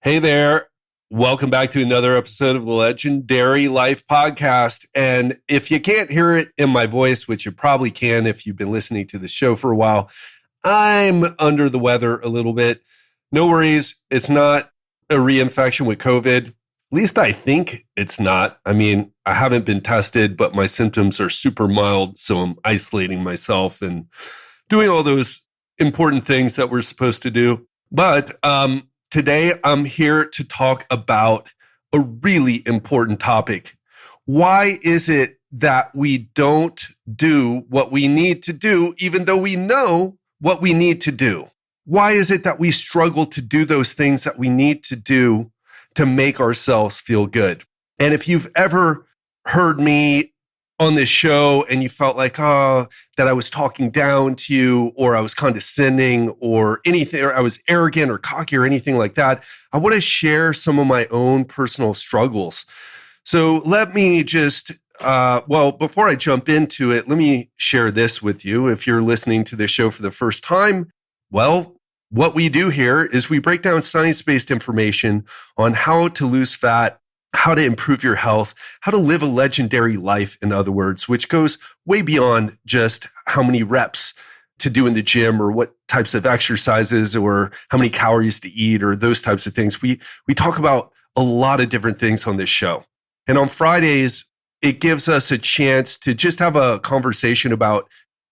Hey there. Welcome back to another episode of the Legendary Life Podcast. And if you can't hear it in my voice, which you probably can if you've been listening to the show for a while, I'm under the weather a little bit. No worries. It's not a reinfection with COVID. At least I think it's not. I mean, I haven't been tested, but my symptoms are super mild. So I'm isolating myself and doing all those important things that we're supposed to do. But today I'm here to talk about a really important topic. Why is it that we don't do what we need to do, even though we know what we need to do? Why is it that we struggle to do those things that we need to do to make ourselves feel good? And if you've ever heard me on this show and you felt like, that I was talking down to you, or I was condescending or anything, or I was arrogant or cocky or anything like that, I want to share some of my own personal struggles. So let me just, before I jump into it, let me share this with you. If you're listening to this show for the first time, well, what we do here is we break down science-based information on how to lose fat, how to improve your health, how to live a legendary life, in other words, which goes way beyond just how many reps to do in the gym or what types of exercises or how many calories to eat or those types of things. We talk about a lot of different things on this show. And on Fridays, it gives us a chance to just have a conversation about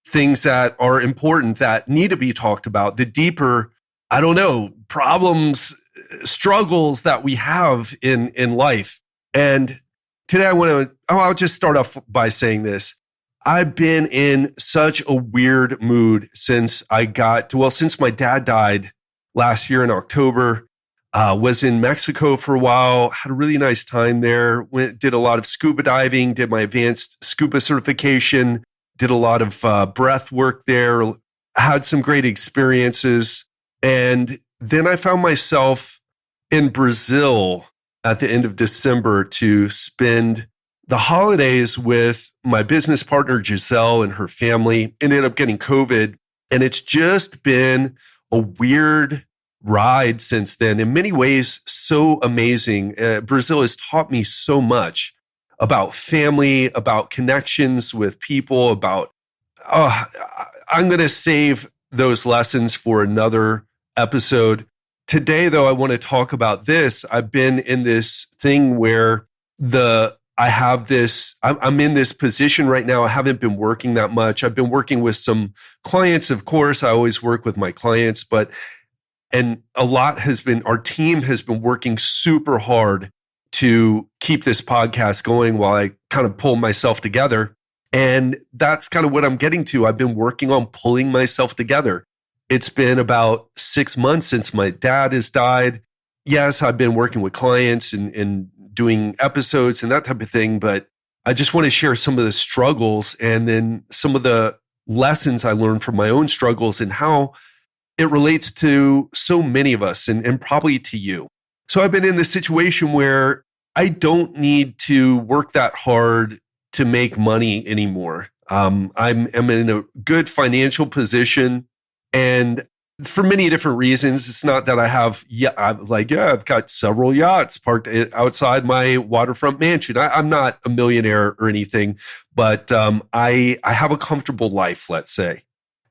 things that are important, that need to be talked about, the deeper, problems, struggles that we have in life. And today I'll just start off by saying this. I've been in such a weird mood since my dad died last year in October. Was in Mexico for a while, had a really nice time there, did a lot of scuba diving, did my advanced scuba certification, did a lot of breath work there, had some great experiences. And then I found myself in Brazil at the end of December to spend the holidays with my business partner, Giselle, and her family. Ended up getting COVID. And it's just been a weird ride since then. In many ways, so amazing. Brazil has taught me so much about family, about connections with people, I'm going to save those lessons for another episode. Today, though, I want to talk about this. I've been in this thing where I'm in this position right now. I haven't been working that much. I've been working with some clients, of course. I always work with my clients, and our team has been working super hard to keep this podcast going while I kind of pull myself together. And that's kind of what I'm getting to. I've been working on pulling myself together. It's been about 6 months since my dad has died. Yes, I've been working with clients and doing episodes and that type of thing, but I just want to share some of the struggles and then some of the lessons I learned from my own struggles and how it relates to so many of us and probably to you. So I've been in this situation where I don't need to work that hard to make money anymore. I'm in a good financial position, and for many different reasons. It's not that I've got several yachts parked outside my waterfront mansion. I'm not a millionaire or anything, but I have a comfortable life, let's say.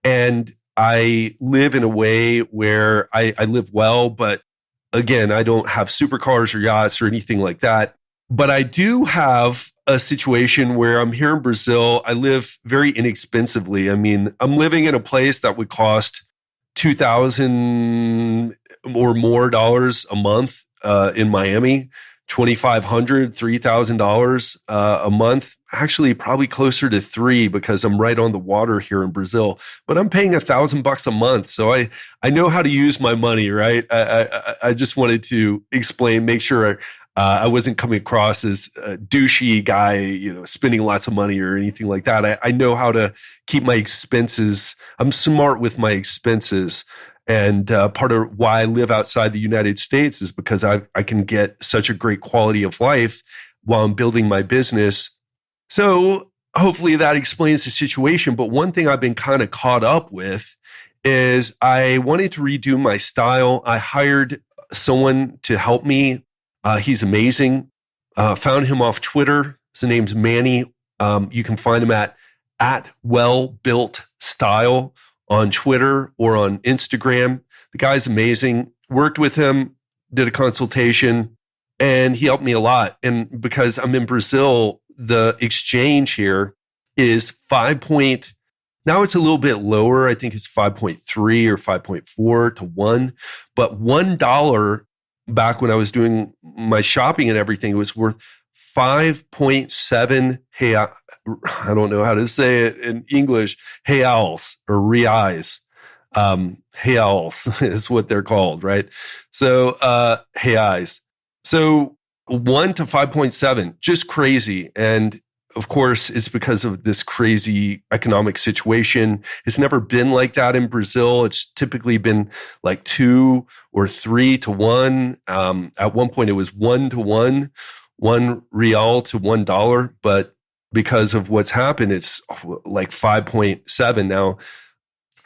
And I live in a way where I live well, but again, I don't have supercars or yachts or anything like that. But I do have a situation where I'm here in Brazil. I live very inexpensively. I mean, I'm living in a place that would cost $2,000 or more a month in Miami, $2,500, $3,000 a month. Actually, probably closer to $3,000 because I'm right on the water here in Brazil. But I'm paying $1,000 a month, so I know how to use my money, right? I just wanted to explain, make sure I wasn't coming across as a douchey guy, spending lots of money or anything like that. I know how to keep my expenses. I'm smart with my expenses. And part of why I live outside the United States is because I can get such a great quality of life while I'm building my business. So hopefully that explains the situation. But one thing I've been kind of caught up with is I wanted to redo my style. I hired someone to help me. He's amazing. Found him off Twitter. His name's Manny. You can find him at Well Built Style on Twitter or on Instagram. The guy's amazing. Worked with him, did a consultation, and he helped me a lot. And because I'm in Brazil, the exchange here is now it's a little bit lower. I think it's 5.3 or 5.4 to 1. But $1 back when I was doing my shopping and everything, it was worth 5.7, I don't know how to say it in English, reals or reais. Reals is what they're called, right? So reais. So 1 to 5.7, just crazy. And of course, it's because of this crazy economic situation. It's never been like that in Brazil. It's typically been like 2 or 3 to 1. At one point, it was 1 to 1, 1 real to $1. But because of what's happened, it's like 5.7 now.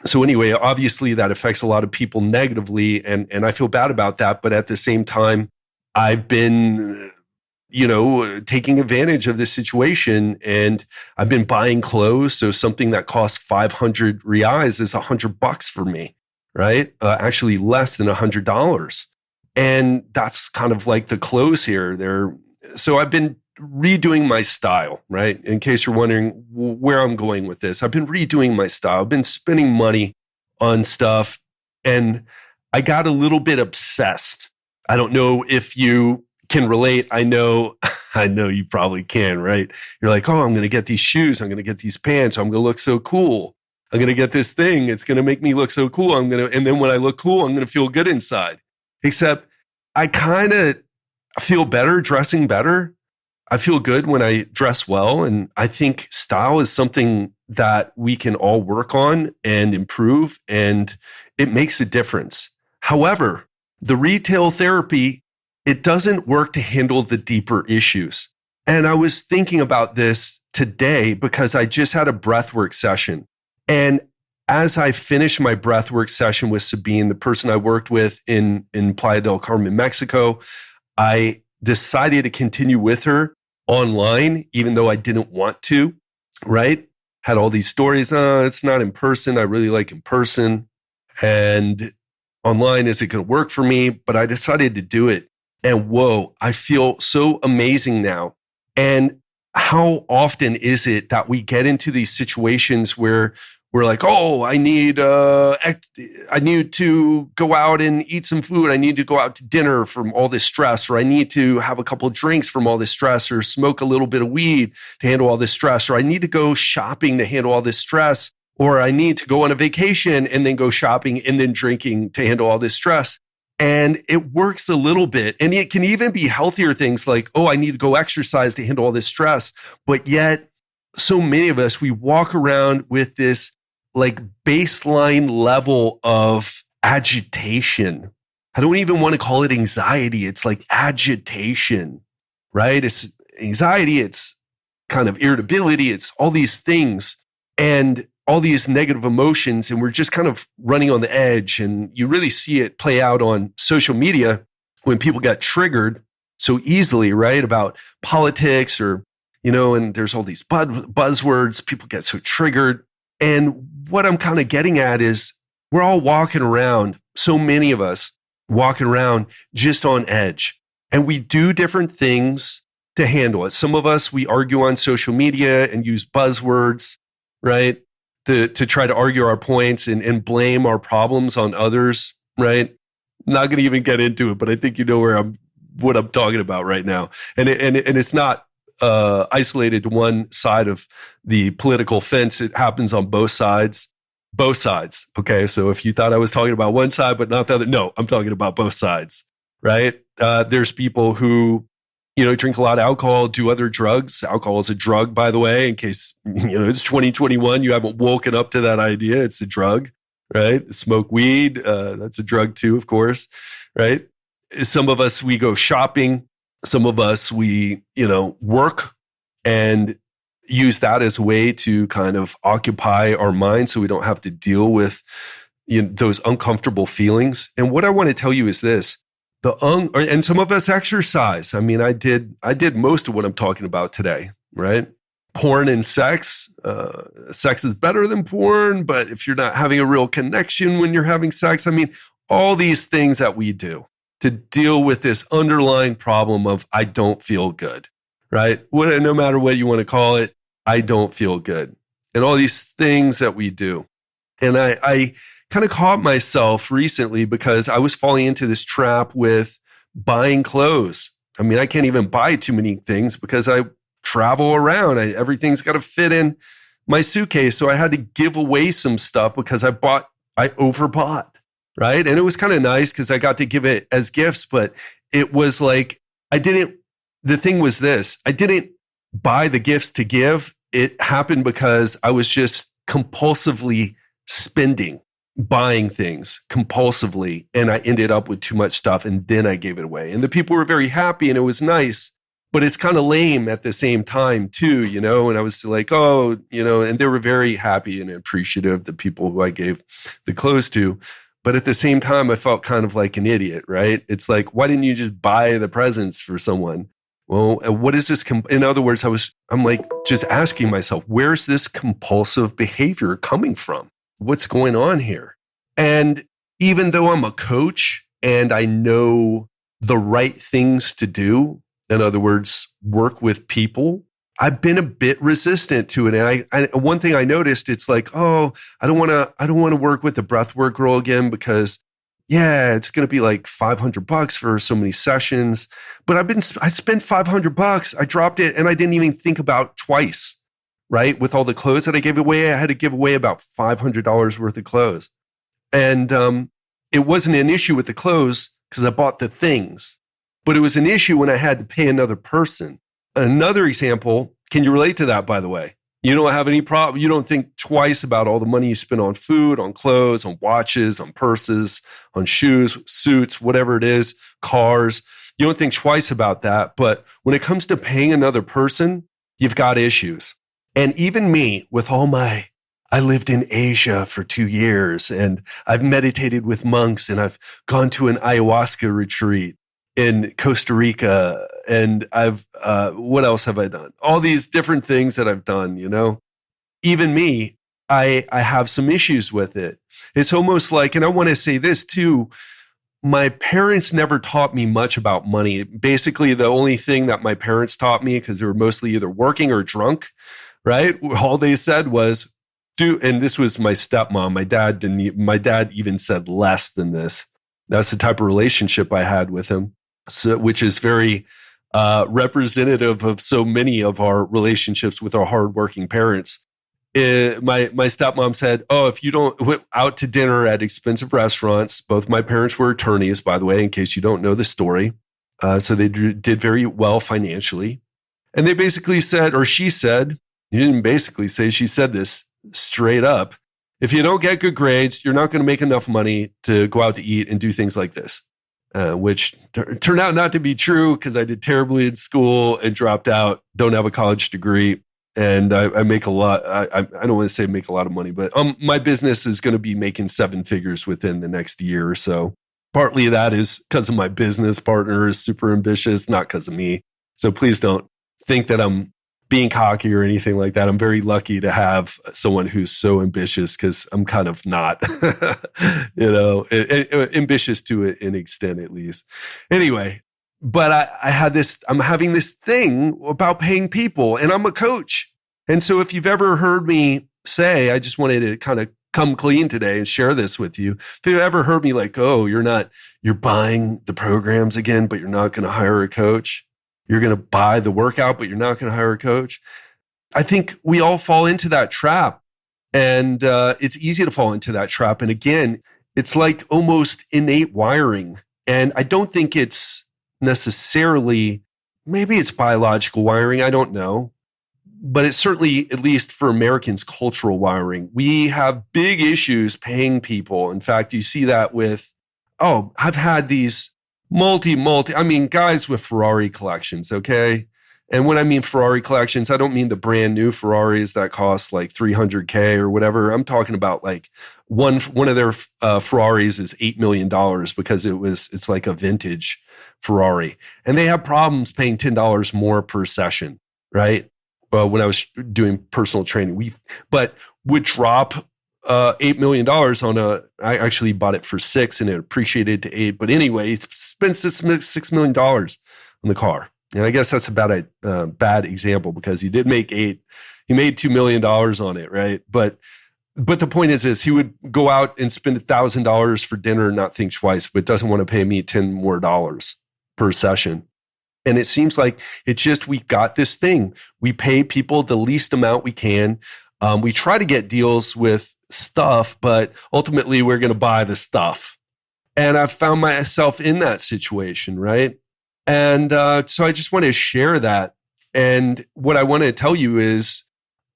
So anyway, obviously that affects a lot of people negatively, and I feel bad about that. But at the same time, I've been, taking advantage of this situation, and I've been buying clothes. So something that costs 500 reais is $100 for me, right? Actually less than $100. And that's kind of like the clothes here. So I've been redoing my style, right? In case you're wondering where I'm going with this, I've been redoing my style. I've been spending money on stuff, and I got a little bit obsessed. I don't know if you can relate. I know you probably can, right? You're like, oh, I'm going to get these shoes. I'm going to get these pants. I'm going to look so cool. I'm going to get this thing. It's going to make me look so cool. and then when I look cool, I'm going to feel good inside. Except I kind of feel better dressing better. I feel good when I dress well. And I think style is something that we can all work on and improve, and it makes a difference. However, the retail therapy, it doesn't work to handle the deeper issues. And I was thinking about this today because I just had a breathwork session. And as I finished my breathwork session with Sabine, the person I worked with in Playa del Carmen, Mexico, I decided to continue with her online, even though I didn't want to, right? Had all these stories. It's not in person. I really like in person. And online isn't going to work for me, but I decided to do it. And whoa, I feel so amazing now. And how often is it that we get into these situations where we're like, oh, I need to go out and eat some food. I need to go out to dinner from all this stress, or I need to have a couple of drinks from all this stress, or smoke a little bit of weed to handle all this stress, or I need to go shopping to handle all this stress, or I need to go on a vacation and then go shopping and then drinking to handle all this stress. And it works a little bit. And it can even be healthier things like, oh, I need to go exercise to handle all this stress. But yet, so many of us, we walk around with this like baseline level of agitation. I don't even want to call it anxiety. It's like agitation, right? It's anxiety. It's kind of irritability. It's all these things and all these negative emotions. And we're just kind of running on the edge. And you really see it play out on social media when people get triggered so easily, right? About politics or, and there's all these buzzwords. People get so triggered. And what I'm kind of getting at is we're all walking around, so many of us walking around just on edge. And we do different things to handle it. Some of us, we argue on social media and use buzzwords, right? To try to argue our points and blame our problems on others, right? Not going to even get into it, but I think you know what I'm talking about right now. And it's not isolated to one side of the political fence. It happens on both sides. Both sides. Okay. So if you thought I was talking about one side, but not the other, no, I'm talking about both sides, right? There's people who, drink a lot of alcohol, do other drugs. Alcohol is a drug, by the way, in case, it's 2021, you haven't woken up to that idea. It's a drug, right? Smoke weed. That's a drug too, of course, right? Some of us, we go shopping. Some of us, we, work and use that as a way to kind of occupy our mind so we don't have to deal with those uncomfortable feelings. And what I want to tell you is this. And some of us exercise. I mean, I did most of what I'm talking about today, right? Porn and sex. Sex is better than porn, but if you're not having a real connection when you're having sex, I mean, all these things that we do to deal with this underlying problem of I don't feel good, right? No matter what you want to call it, I don't feel good. And all these things that we do. And I kind of caught myself recently because I was falling into this trap with buying clothes. I mean, I can't even buy too many things because I travel around. Everything's got to fit in my suitcase. So I had to give away some stuff because I overbought, right? And it was kind of nice because I got to give it as gifts, but it was like, the thing was this, I didn't buy the gifts to give. It happened because I was just compulsively buying things compulsively. And I ended up with too much stuff and then I gave it away. And the people were very happy and it was nice, but it's kind of lame at the same time too, you know? And I was like, oh, you know, and they were very happy and appreciative, the people who I gave the clothes to. But at the same time, I felt kind of like an idiot, right? It's like, why didn't you just buy the presents for someone? Well, what is this? In other words, I'm like just asking myself, where's this compulsive behavior coming from? What's going on here? And even though I'm a coach and I know the right things to do, in other words, work with people, I've been a bit resistant to it. And one thing I noticed, it's like, oh, I don't want to work with the breathwork girl again because yeah, it's going to be like $500 for so many sessions. But I spent $500. I dropped it and I didn't even think about twice, right? With all the clothes that I gave away, I had to give away about $500 worth of clothes. And it wasn't an issue with the clothes because I bought the things, but it was an issue when I had to pay another person. Another example, can you relate to that, by the way? You don't have any problem. You don't think twice about all the money you spend on food, on clothes, on watches, on purses, on shoes, suits, whatever it is, cars. You don't think twice about that. But when it comes to paying another person, you've got issues. And even me, with I lived in Asia for 2 years and I've meditated with monks and I've gone to an ayahuasca retreat in Costa Rica. And what else have I done? All these different things that I've done, you know, even me, I have some issues with it. It's almost like, and I want to say this too, my parents never taught me much about money. Basically, the only thing that my parents taught me, because they were mostly either working or drunk, right? All they said was, and this was my stepmom. My dad even said less than this. That's the type of relationship I had with him. So, which is very representative of so many of our relationships with our hardworking parents. My stepmom said, oh, if you don't went out to dinner at expensive restaurants, both my parents were attorneys, by the way, in case you don't know the story. So they did very well financially. And they basically said, or she said, you didn't basically say, she said this straight up. If you don't get good grades, you're not going to make enough money to go out to eat and do things like this. Which turned out not to be true because I did terribly in school and dropped out, don't have a college degree. And I make a lot. I don't want to say make a lot of money, but my business is going to be making 7 figures within the next year or so. Partly that is because of my business partner is super ambitious, not because of me. So please don't think that I'm being cocky or anything like that. I'm very lucky to have someone who's so ambitious because I'm kind of not, ambitious to an extent at least. Anyway, but I'm having this thing about paying people and I'm a coach. And so if you've ever heard me say, I just wanted to kind of come clean today and share this with you. If you've ever heard me like, oh, you're buying the programs again, but you're not going to hire a coach. You're going to buy the workout, but you're not going to hire a coach. I think we all fall into that trap. And it's easy to fall into that trap. And again, it's like almost innate wiring. And I don't think it's necessarily, maybe it's biological wiring. I don't know. But it's certainly, at least for Americans, cultural wiring. We have big issues paying people. In fact, you see that with, I've had these guys with Ferrari collections, okay? And when I mean Ferrari collections, I don't mean the brand new Ferraris that cost like 300K or whatever. I'm talking about like one of their Ferraris is $8 million because it's like a vintage Ferrari. And they have problems paying $10 more per session, right? When I was doing personal training, but would drop $8 million I actually bought it for 6 and it appreciated to 8. But anyway, spent $6 million on the car. And I guess that's about a bad example because he did make 8. He made $2 million on it, right? But the point is he would go out and spend $1,000 for dinner and not think twice, but doesn't want to pay me $10 more per session. And it seems like we got this thing. We pay people the least amount we can. We try to get deals with stuff, but ultimately we're going to buy the stuff. And I've found myself in that situation, right? And so I just want to share that. And what I want to tell you is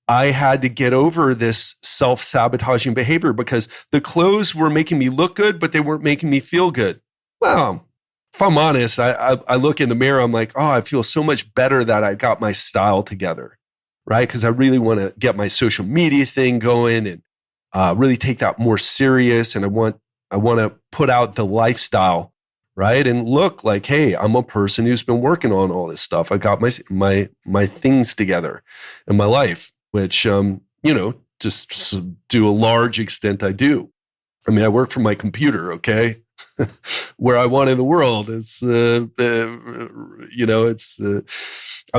I had to get over this self-sabotaging behavior because the clothes were making me look good, but they weren't making me feel good. Well, if I'm honest, I look in the mirror, I'm like, oh, I feel so much better that I got my style together, right? Because I really want to get my social media thing going and really take that more serious. And I want to put out the lifestyle, right? And look like, hey, I'm a person who's been working on all this stuff. I got my things together in my life, which, just to a large extent, I do. I mean, I work from my computer, okay? Where I want in the world. It's, I'm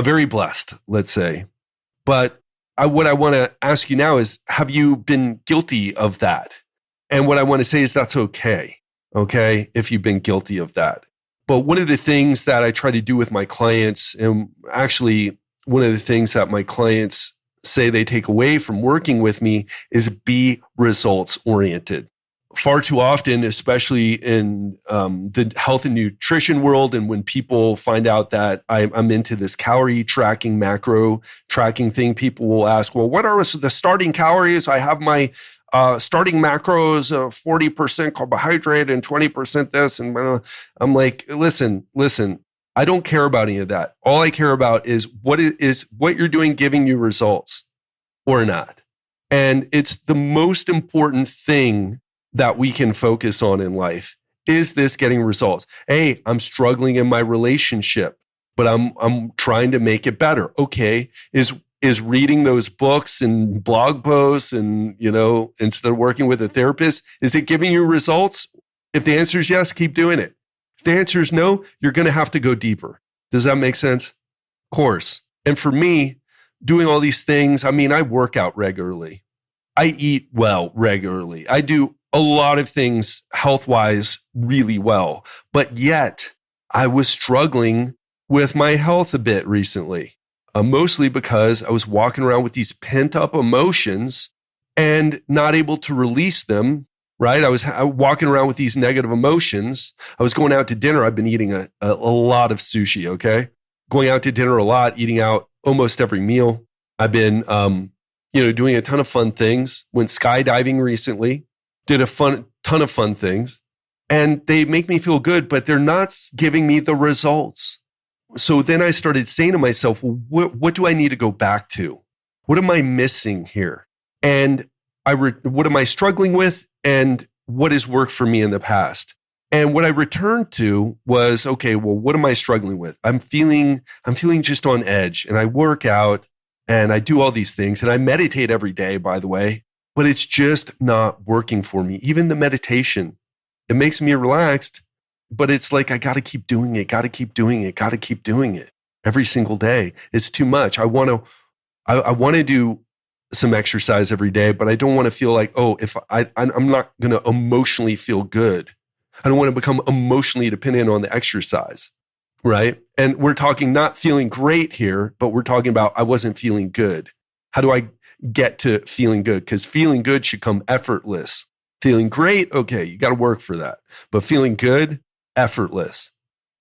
very blessed, let's say. But what I want to ask you now is, have you been guilty of that? And what I want to say is that's okay, if you've been guilty of that. But one of the things that I try to do with my clients, and actually one of the things that my clients say they take away from working with me is be results oriented. Far too often, especially in the health and nutrition world, and when people find out that I'm into this calorie tracking, macro tracking thing, people will ask, well, what are the starting calories? I have my starting macros of 40% carbohydrate and 20% this. And I'm like, listen, I don't care about any of that. All I care about is what you're doing giving you results or not. And it's the most important thing that we can focus on in life. Is this getting results? Hey, I'm struggling in my relationship, but I'm trying to make it better. Okay, is reading those books and blog posts and, instead of working with a therapist, is it giving you results? If the answer is yes, keep doing it. If the answer is no, you're going to have to go deeper. Does that make sense? Of course. And for me, doing all these things, I mean, I work out regularly. I eat well regularly. I do a lot of things health-wise really well, but yet I was struggling with my health a bit recently, mostly because I was walking around with these pent-up emotions and not able to release them, right? I was walking around with these negative emotions. I was going out to dinner. I've been eating a lot of sushi, okay? Going out to dinner a lot, eating out almost every meal. I've been, doing a ton of fun things. Went skydiving recently. Did a ton of fun things, and they make me feel good, but they're not giving me the results. So then I started saying to myself, well, what do I need to go back to? What am I missing here? And what am I struggling with? And what has worked for me in the past? And what I returned to was, okay, well, what am I struggling with? I'm feeling just on edge, and I work out and I do all these things, and I meditate every day, by the way. But it's just not working for me. Even the meditation, it makes me relaxed, but it's like, I got to keep doing it, got to keep doing it every single day. It's too much. I want to do some exercise every day, but I don't want to feel like, oh, if I'm not going to emotionally feel good. I don't want to become emotionally dependent on the exercise, right? And we're talking not feeling great here, but we're talking about I wasn't feeling good. How do I get to feeling good? Because feeling good should come effortless. Feeling great, okay, you got to work for that. But feeling good, effortless.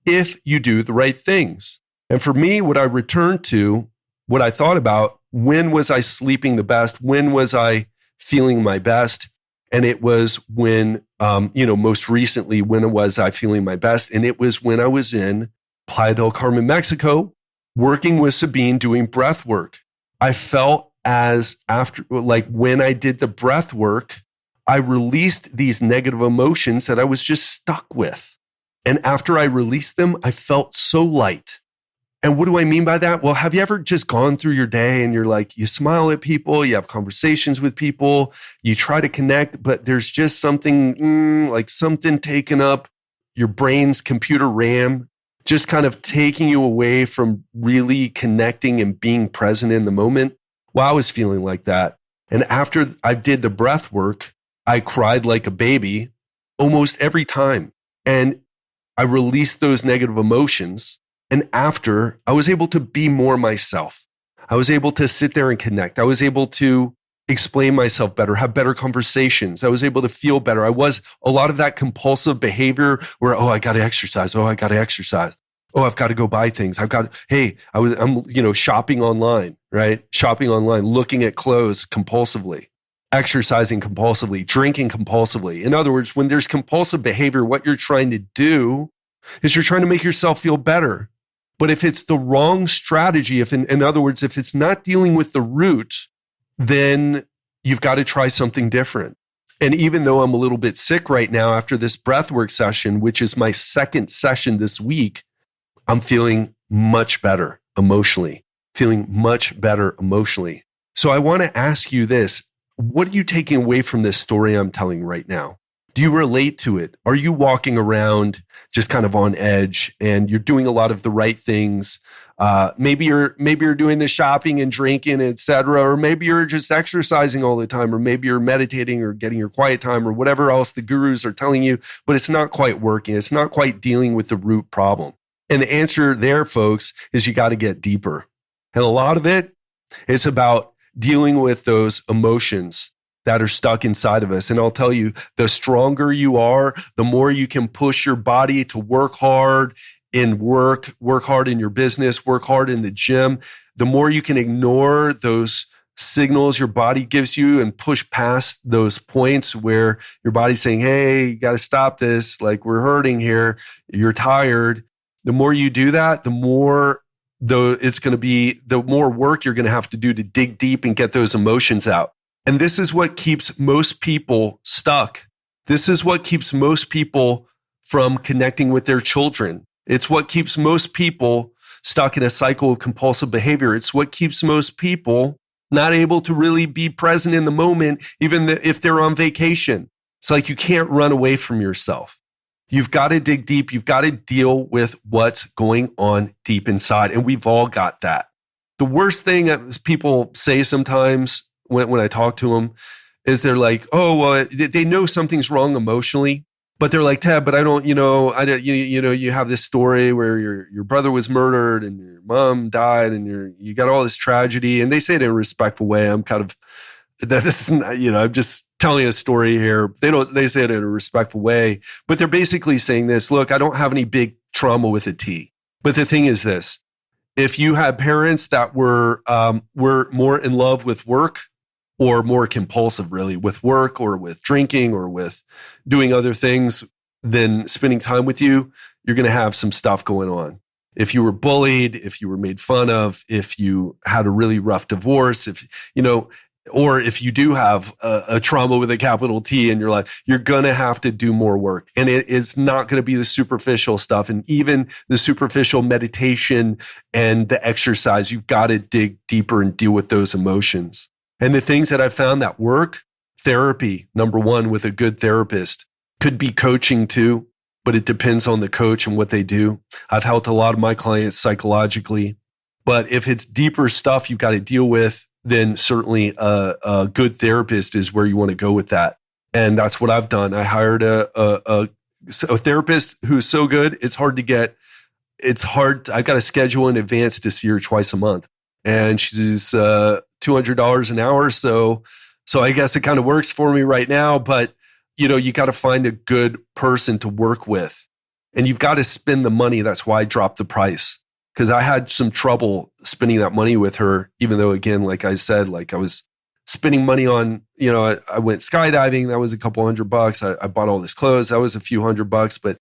If you do the right things. And for me, what I returned to, what I thought about, when was I sleeping the best? When was I feeling my best? And it was when, most recently, when was I feeling my best? And it was when I was in Playa del Carmen, Mexico, working with Sabine, doing breath work. I felt as after, like when I did the breath work, I released these negative emotions that I was just stuck with. And after I released them, I felt so light. And what do I mean by that? Well, have you ever just gone through your day and you're like, you smile at people, you have conversations with people, you try to connect, but there's just something like something taken up your brain's computer RAM, just kind of taking you away from really connecting and being present in the moment? Well, I was feeling like that. And after I did the breath work, I cried like a baby almost every time. And I released those negative emotions. And after, I was able to be more myself. I was able to sit there and connect. I was able to explain myself better, have better conversations. I was able to feel better. I was a lot of that compulsive behavior where, I got to exercise. I got to exercise. I've got to go buy things. I'm shopping online, right? Shopping online, looking at clothes compulsively, exercising compulsively, drinking compulsively. In other words, when there's compulsive behavior, what you're trying to do is you're trying to make yourself feel better. But if it's the wrong strategy, in other words, if it's not dealing with the root, then you've got to try something different. And even though I'm a little bit sick right now after this breathwork session, which is my second session this week, I'm feeling much better emotionally, So I want to ask you this. What are you taking away from this story I'm telling right now? Do you relate to it? Are you walking around just kind of on edge and you're doing a lot of the right things? Maybe you're doing the shopping and drinking, etc., or maybe you're just exercising all the time, or maybe you're meditating or getting your quiet time or whatever else the gurus are telling you, but it's not quite working. It's not quite dealing with the root problem. And the answer there, folks, is you got to get deeper. And a lot of it is about dealing with those emotions that are stuck inside of us. And I'll tell you, the stronger you are, the more you can push your body to work hard in work hard in your business, work hard in the gym, the more you can ignore those signals your body gives you and push past those points where your body's saying, hey, you got to stop this. Like, we're hurting here. You're tired. The more you do that, the more work you're going to have to do to dig deep and get those emotions out. And this is what keeps most people stuck. This is what keeps most people from connecting with their children. It's what keeps most people stuck in a cycle of compulsive behavior. It's what keeps most people not able to really be present in the moment, even if they're on vacation. It's like you can't run away from yourself. You've got to dig deep. You've got to deal with what's going on deep inside. And we've all got that. The worst thing that people say sometimes when I talk to them is they're like, they know something's wrong emotionally, but they're like, Ted, but I don't, you have this story where your brother was murdered and your mom died and you got all this tragedy. And they say it in a respectful way. I'm just telling a story here. They say it in a respectful way, but they're basically saying this, look, I don't have any big trauma with a T. But the thing is this, if you had parents that were more in love with work, or more compulsive really with work or with drinking or with doing other things than spending time with you, you're going to have some stuff going on. If you were bullied, if you were made fun of, if you had a really rough divorce, or if you do have a trauma with a capital T in your life, you're going to have to do more work. And it is not going to be the superficial stuff. And even the superficial meditation and the exercise, you've got to dig deeper and deal with those emotions. And the things that I've found that work, therapy, number one, with a good therapist, could be coaching too, but it depends on the coach and what they do. I've helped a lot of my clients psychologically, but if it's deeper stuff you've got to deal with, then certainly a good therapist is where you want to go with that. And that's what I've done. I hired a therapist who's so good, it's hard to get. It's hard. I've got to schedule in advance to see her twice a month. And she's $200 an hour. So I guess it kind of works for me right now, but you got to find a good person to work with and you've got to spend the money. That's why I dropped the price, because I had some trouble spending that money with her, even though, again, like I said, like I was spending money on, I went skydiving. That was a couple $100. I bought all this clothes. That was a few $100. But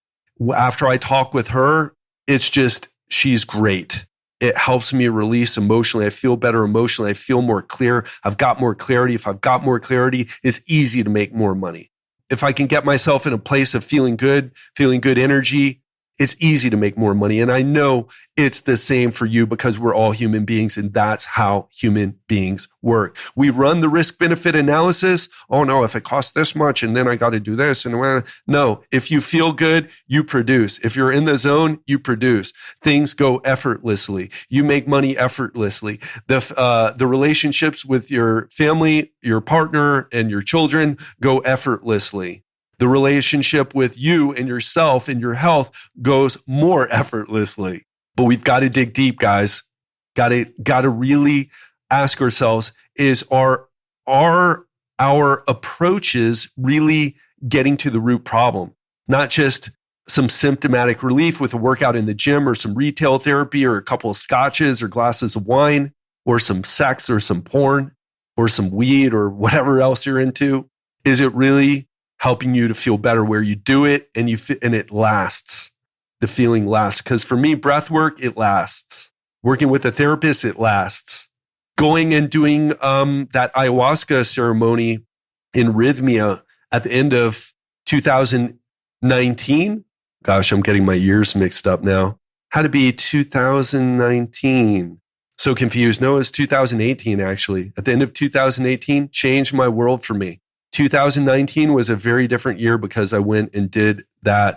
after I talk with her, it's just, she's great. It helps me release emotionally. I feel better emotionally. I feel more clear. I've got more clarity. If I've got more clarity, it's easy to make more money. If I can get myself in a place of feeling good energy, it's easy to make more money. And I know it's the same for you because we're all human beings and that's how human beings work. We run the risk benefit analysis. Oh no, if it costs this much and then I got to do this. And no, if you feel good, you produce. If you're in the zone, you produce. Things go effortlessly. You make money effortlessly. The relationships with your family, your partner, and your children go effortlessly. The relationship with you and yourself and your health goes more effortlessly. But we've got to dig deep, guys. Got to really ask ourselves, are our approaches really getting to the root problem? Not just some symptomatic relief with a workout in the gym or some retail therapy or a couple of scotches or glasses of wine or some sex or some porn or some weed or whatever else you're into. Is it really helping you to feel better where you do it and it lasts? The feeling lasts. Because for me, breath work, it lasts. Working with a therapist, it lasts. Going and doing that ayahuasca ceremony in Rhythmia at the end of 2019. Gosh, I'm getting my years mixed up now. Had to be 2019. So confused. No, it's 2018 actually. At the end of 2018, changed my world for me. 2019 was a very different year because I went and did the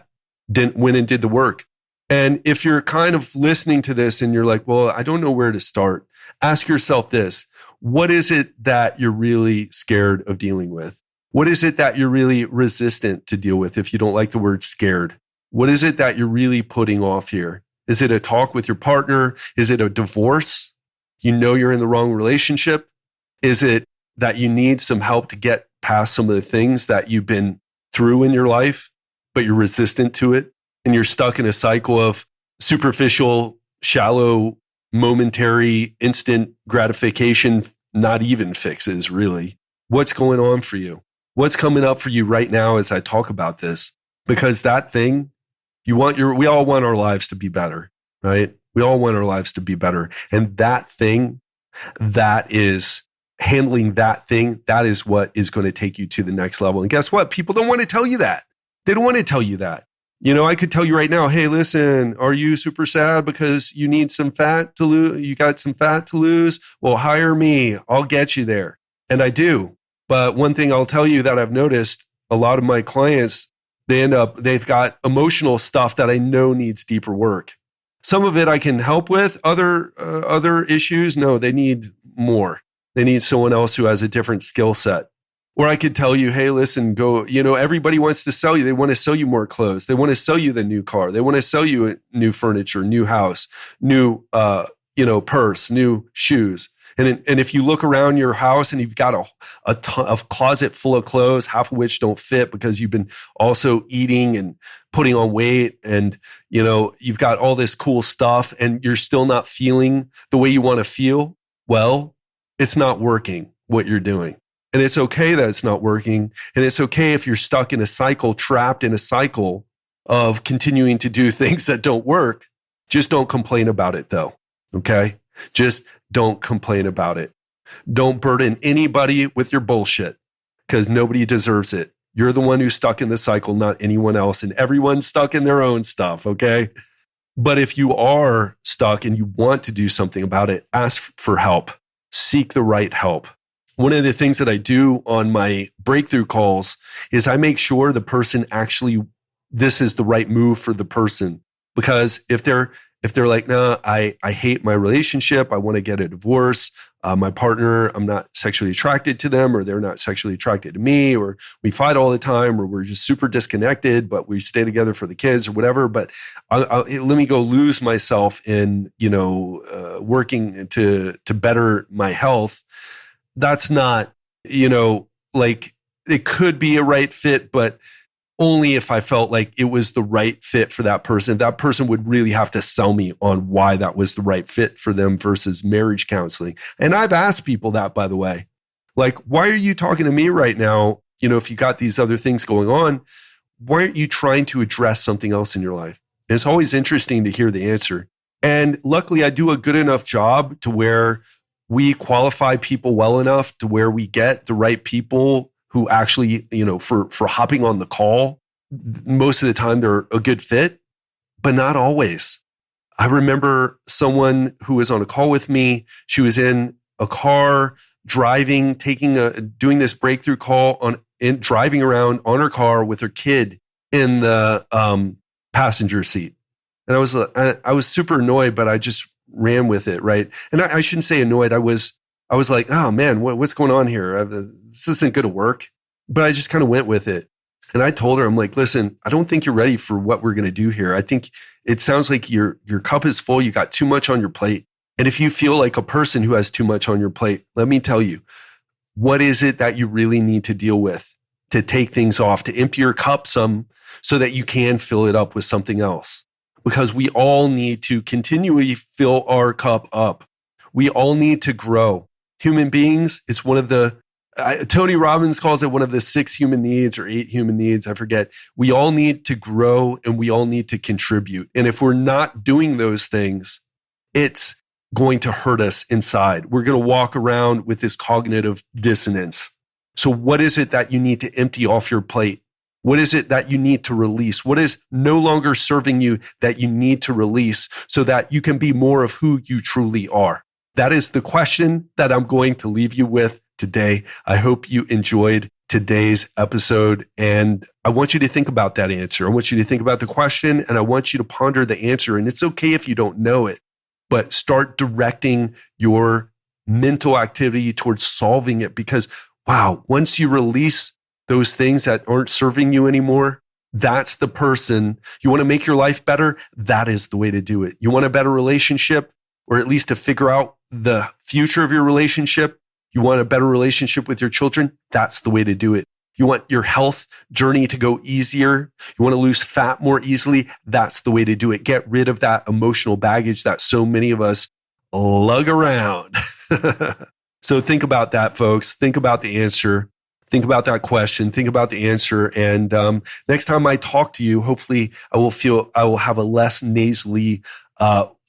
work. And if you're kind of listening to this and you're like, well, I don't know where to start, ask yourself this. What is it that you're really scared of dealing with? What is it that you're really resistant to deal with if you don't like the word scared? What is it that you're really putting off here? Is it a talk with your partner? Is it a divorce? You know you're in the wrong relationship? Is it that you need some help to get past some of the things that you've been through in your life, but you're resistant to it? And you're stuck in a cycle of superficial, shallow, momentary, instant gratification, not even fixes, really. What's going on for you? What's coming up for you right now as I talk about this? Because that thing, we all want our lives to be better, right? We all want our lives to be better. And that thing, that is handling that thing, that is what is going to take you to the next level. And guess what? People don't want to tell you that. They don't want to tell you that. You know, I could tell you right now, hey, listen, are you super sad because you need some fat to lose? You got some fat to lose? Well, hire me. I'll get you there. And I do. But one thing I'll tell you that I've noticed, a lot of my clients, they've got emotional stuff that I know needs deeper work. Some of it I can help with. Other issues, no, they need more. They need someone else who has a different skill set. Or I could tell you, hey, listen, go, everybody wants to sell you. They want to sell you more clothes. They want to sell you the new car. They want to sell you new furniture, new house, new, purse, new shoes. And if you look around your house and you've got a closet full of clothes, half of which don't fit because you've been also eating and putting on weight and, you've got all this cool stuff and you're still not feeling the way you want to feel, well, it's not working what you're doing. And it's okay that it's not working. And it's okay if you're stuck in a cycle, trapped in a cycle of continuing to do things that don't work. Just don't complain about it though. Okay? Just don't complain about it. Don't burden anybody with your bullshit because nobody deserves it. You're the one who's stuck in the cycle, not anyone else. And everyone's stuck in their own stuff. Okay? But if you are stuck and you want to do something about it, ask for help. Seek the right help. One of the things that I do on my breakthrough calls is I make sure the person this is the right move for the person. Because if they're like, no, I hate my relationship, I want to get a divorce, my partner, I'm not sexually attracted to them, or they're not sexually attracted to me, or we fight all the time, or we're just super disconnected, but we stay together for the kids or whatever. But let me go lose myself in, working to better my health. That's not, it could be a right fit, but only if I felt like it was the right fit for that person. That person would really have to sell me on why that was the right fit for them versus marriage counseling. And I've asked people that, by the way, like, why are you talking to me right now? If you got these other things going on, why aren't you trying to address something else in your life? And it's always interesting to hear the answer. And luckily, I do a good enough job to where we qualify people well enough to where we get the right people who actually, for hopping on the call. Most of the time, they're a good fit, but not always. I remember someone who was on a call with me. She was in a car driving, doing this breakthrough call driving around on her car with her kid in the passenger seat. And I was super annoyed, but I just ran with it, right? And I shouldn't say annoyed. I was like, oh man, what's going on here? This isn't going to work. But I just kind of went with it. And I told her, I'm like, listen, I don't think you're ready for what we're going to do here. I think it sounds like your cup is full. You got too much on your plate. And if you feel like a person who has too much on your plate, let me tell you, what is it that you really need to deal with to take things off, to empty your cup some so that you can fill it up with something else? Because we all need to continually fill our cup up. We all need to grow. Human beings, it's one of the Tony Robbins calls it one of the 6 human needs or 8 human needs. I forget. We all need to grow and we all need to contribute. And if we're not doing those things, it's going to hurt us inside. We're going to walk around with this cognitive dissonance. So what is it that you need to empty off your plate? What is it that you need to release? What is no longer serving you that you need to release so that you can be more of who you truly are? That is the question that I'm going to leave you with today. I hope you enjoyed today's episode. And I want you to think about that answer. I want you to think about the question and I want you to ponder the answer. And it's okay if you don't know it, but start directing your mental activity towards solving it because, wow, once you release those things that aren't serving you anymore, that's the person. You want to make your life better? That is the way to do it. You want a better relationship, or at least to figure out the future of your relationship? You want a better relationship with your children? That's the way to do it. You want your health journey to go easier? You want to lose fat more easily? That's the way to do it. Get rid of that emotional baggage that so many of us lug around. So think about that, folks. Think about the answer. Think about that question. Think about the answer. And next time I talk to you, hopefully I will have a less nasally,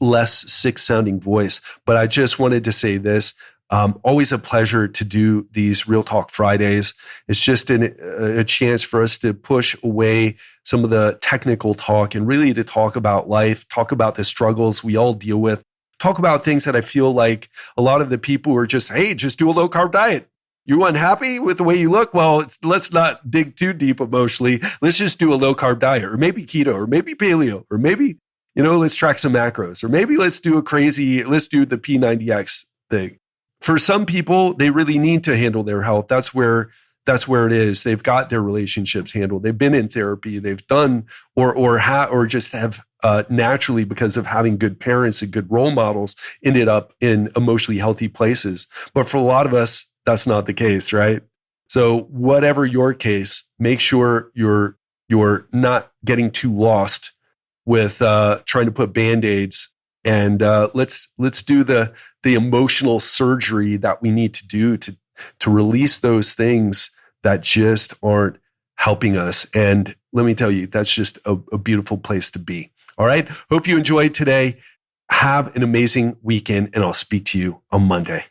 less sick sounding voice. But I just wanted to say this. Always a pleasure to do these Real Talk Fridays. It's just a chance for us to push away some of the technical talk and really to talk about life, talk about the struggles we all deal with, talk about things that I feel like a lot of the people are just, hey, just do a low carb diet. You unhappy with the way you look? Well, let's not dig too deep emotionally. Let's just do a low carb diet, or maybe keto, or maybe paleo, or maybe, let's track some macros, or maybe let's do the P90X thing. For some people, they really need to handle their health. That's where it is. They've got their relationships handled. They've been in therapy. They've done or just have naturally, because of having good parents and good role models, ended up in emotionally healthy places. But for a lot of us, that's not the case, right? So whatever your case, make sure you're not getting too lost with trying to put Band-Aids. And let's do the emotional surgery that we need to do to release those things that just aren't helping us. And let me tell you, that's just a beautiful place to be. All right. Hope you enjoyed today. Have an amazing weekend, and I'll speak to you on Monday.